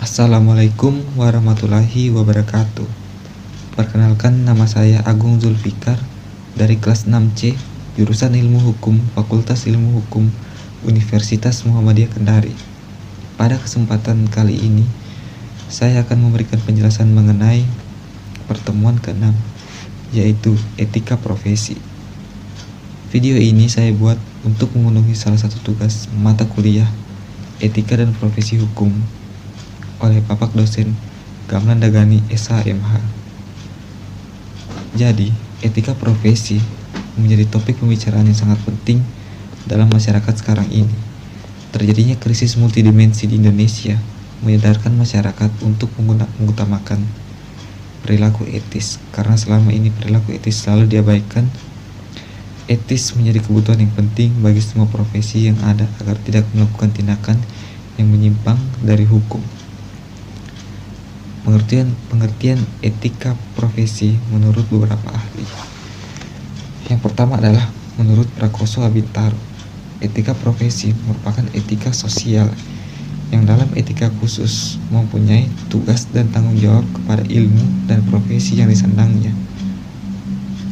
Assalamualaikum warahmatullahi wabarakatuh. Perkenalkan, nama saya Agung Zulfikar dari kelas 6C, jurusan Ilmu Hukum, Fakultas Ilmu Hukum, Universitas Muhammadiyah Kendari. Pada kesempatan kali ini, saya akan memberikan penjelasan mengenai pertemuan ke-6, yaitu etika profesi. Video ini saya buat untuk memenuhi salah satu tugas mata kuliah Etika dan Profesi Hukum oleh Bapak dosen Gamlan Dagani SHMH. Jadi, etika profesi menjadi topik pembicaraan yang sangat penting dalam masyarakat sekarang ini. Terjadinya krisis multidimensi di Indonesia menyadarkan masyarakat untuk mengutamakan perilaku etis, karena selama ini perilaku etis selalu diabaikan. Etis menjadi kebutuhan yang penting bagi semua profesi yang ada agar tidak melakukan tindakan yang menyimpang dari hukum. Pengertian etika profesi menurut beberapa ahli. Yang pertama adalah menurut Prakoso Abintaro, etika profesi merupakan etika sosial yang dalam etika khusus mempunyai tugas dan tanggung jawab kepada ilmu dan profesi yang disandangnya.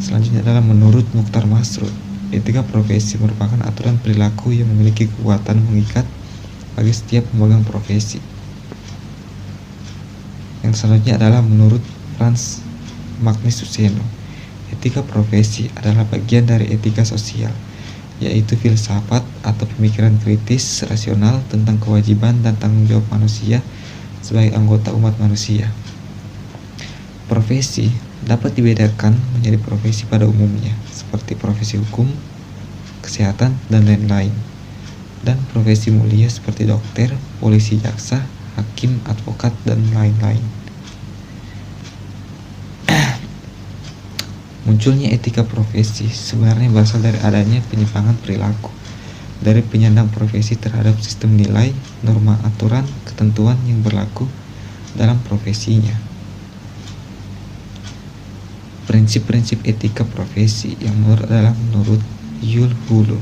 Selanjutnya adalah menurut Mukhtar Masrur, etika profesi merupakan aturan perilaku yang memiliki kekuatan mengikat bagi setiap pemegang profesi. Yang selanjutnya adalah menurut Frans Magnus Suseno, etika profesi adalah bagian dari etika sosial, yaitu filsafat atau pemikiran kritis rasional tentang kewajiban dan tanggung jawab manusia sebagai anggota umat manusia. Profesi dapat dibedakan menjadi profesi pada umumnya, seperti profesi hukum, kesehatan, dan lain-lain, dan profesi mulia seperti dokter, polisi, jaksa, hakim, advokat, dan lain-lain. Munculnya etika profesi sebenarnya berasal dari adanya penyimpangan perilaku dari penyandang profesi terhadap sistem nilai, norma, aturan, ketentuan yang berlaku dalam profesinya. Prinsip-prinsip etika profesi yang menurut Yul Hulu.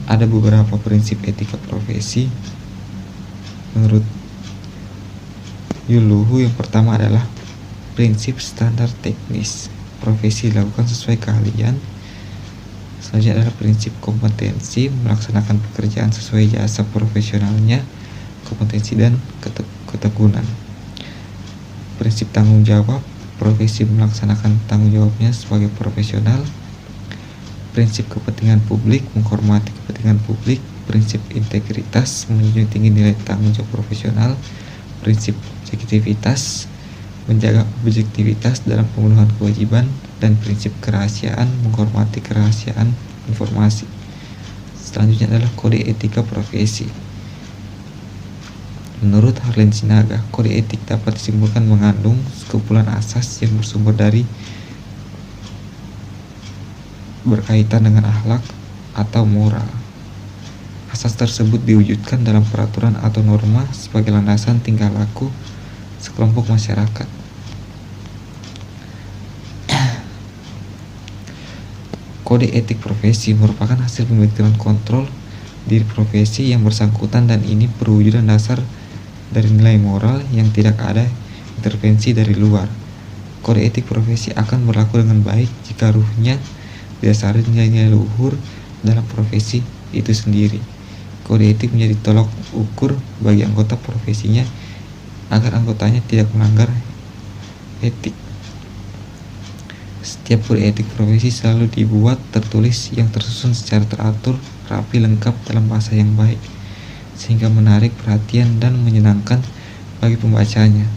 Ada beberapa prinsip etika profesi menurut Yul Hulu. Yang pertama adalah prinsip standar teknis, profesi dilakukan sesuai keahlian. Selanjutnya adalah prinsip kompetensi, melaksanakan pekerjaan sesuai jasa profesionalnya, kompetensi dan ketekunan. Prinsip tanggung jawab, profesi melaksanakan tanggung jawabnya sebagai profesional. Prinsip kepentingan publik, menghormati kepentingan publik. Prinsip integritas, menjunjung tinggi nilai tanggung jawab profesional. Prinsip objektivitas, menjaga objektivitas dalam pemenuhan kewajiban. Dan prinsip kerahasiaan, menghormati kerahasiaan informasi. Selanjutnya adalah kode etika profesi. Menurut Harlen Sinaga, kode etik dapat disimpulkan mengandung sekumpulan asas yang bersumber dari berkaitan dengan akhlak atau moral. Asas tersebut diwujudkan dalam peraturan atau norma sebagai landasan tingkah laku sekelompok masyarakat. Kode etik profesi merupakan hasil pemikiran kontrol diri profesi yang bersangkutan, dan ini perwujudan dasar dari nilai moral yang tidak ada intervensi dari luar. Kode etik profesi akan berlaku dengan baik jika ruhnya didasari nilai-nilai luhur dalam profesi itu sendiri. Kode etik menjadi tolok ukur bagi anggota profesinya agar anggotanya tidak melanggar etik. Setiap kode etik profesi selalu dibuat tertulis yang tersusun secara teratur, rapi, lengkap dalam bahasa yang baik, sehingga menarik perhatian dan menyenangkan bagi pembacanya.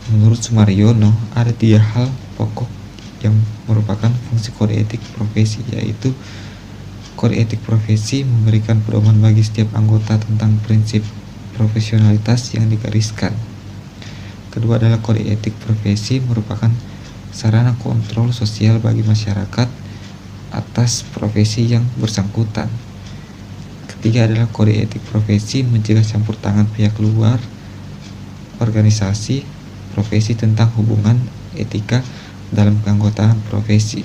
Menurut Sumaryono, ada 3 hal pokok yang merupakan fungsi kode etik profesi, yaitu kode etik profesi memberikan pedoman bagi setiap anggota tentang prinsip profesionalitas yang digariskan. Kedua adalah kode etik profesi merupakan sarana kontrol sosial bagi masyarakat atas profesi yang bersangkutan. Ketiga adalah kode etik profesi mencegah campur tangan pihak luar organisasi profesi tentang hubungan etika dalam keanggotaan profesi.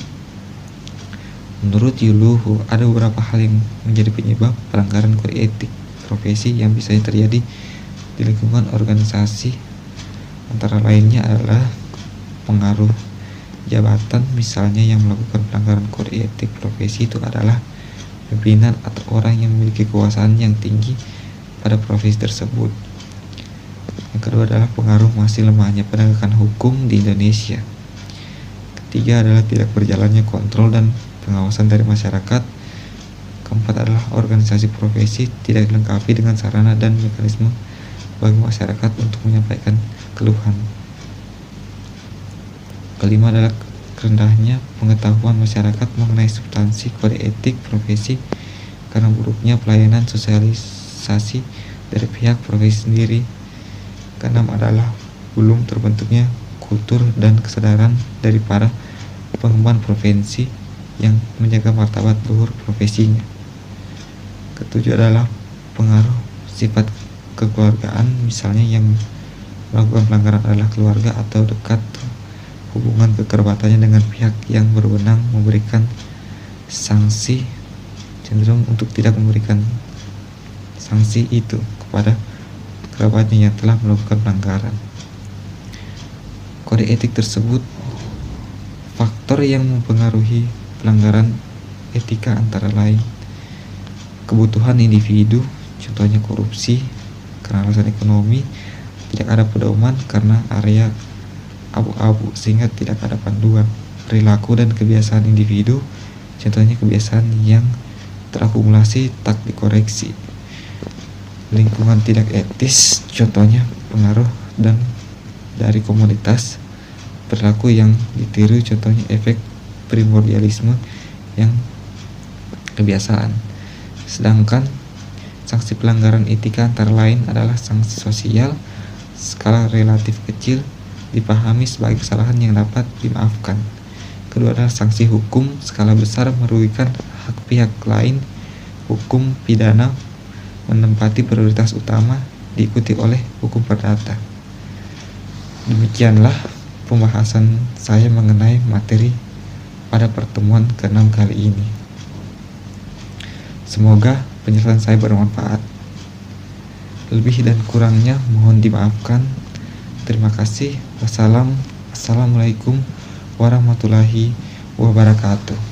Menurut Yuluhu, ada beberapa hal yang menjadi penyebab pelanggaran kode etik profesi yang bisa terjadi di lingkungan organisasi. Antara lainnya adalah pengaruh jabatan, misalnya yang melakukan pelanggaran kode etik profesi itu adalah pimpinan atau orang yang memiliki kekuasaan yang tinggi pada profesi tersebut. Yang kedua adalah pengaruh masih lemahnya penegakan hukum di Indonesia. Ketiga adalah tidak berjalannya kontrol dan pengawasan dari masyarakat. Keempat adalah organisasi profesi tidak dilengkapi dengan sarana dan mekanisme bagi masyarakat untuk menyampaikan keluhan. Kelima adalah rendahnya pengetahuan masyarakat mengenai substansi kode etik profesi karena buruknya pelayanan sosialisasi dari pihak profesi sendiri. Keenam adalah belum terbentuknya kultur dan kesadaran dari para pengemban profesi yang menjaga martabat luhur profesinya. Ketujuh adalah pengaruh sifat kekeluargaan, misalnya yang melakukan pelanggaran adalah keluarga atau dekat, hubungan kekerabatannya dengan pihak yang berwenang memberikan sanksi, cenderung untuk tidak memberikan sanksi itu kepada kerabatnya yang telah melakukan pelanggaran. Kode etik tersebut faktor yang mempengaruhi pelanggaran etika antara lain kebutuhan individu, contohnya korupsi, karena alasan ekonomi, tidak ada pedoman karena area abu-abu sehingga tidak ada panduan, perilaku dan kebiasaan individu, contohnya kebiasaan yang terakumulasi tak dikoreksi, lingkungan tidak etis, contohnya pengaruh dan dari komunitas, perilaku yang ditiru, contohnya efek primordialisme yang kebiasaan. Sedangkan sanksi pelanggaran etika antara lain adalah sanksi sosial skala relatif kecil dipahami sebagai kesalahan yang dapat dimaafkan. Kedua adalah sanksi hukum skala besar merugikan hak pihak lain. Hukum pidana menempati prioritas utama diikuti oleh hukum perdata. Demikianlah pembahasan saya mengenai materi pada pertemuan ke-6 kali ini. Semoga penjelasan saya bermanfaat. Lebih dan kurangnya mohon dimaafkan. Terima kasih. Wassalamualaikum warahmatullahi wabarakatuh.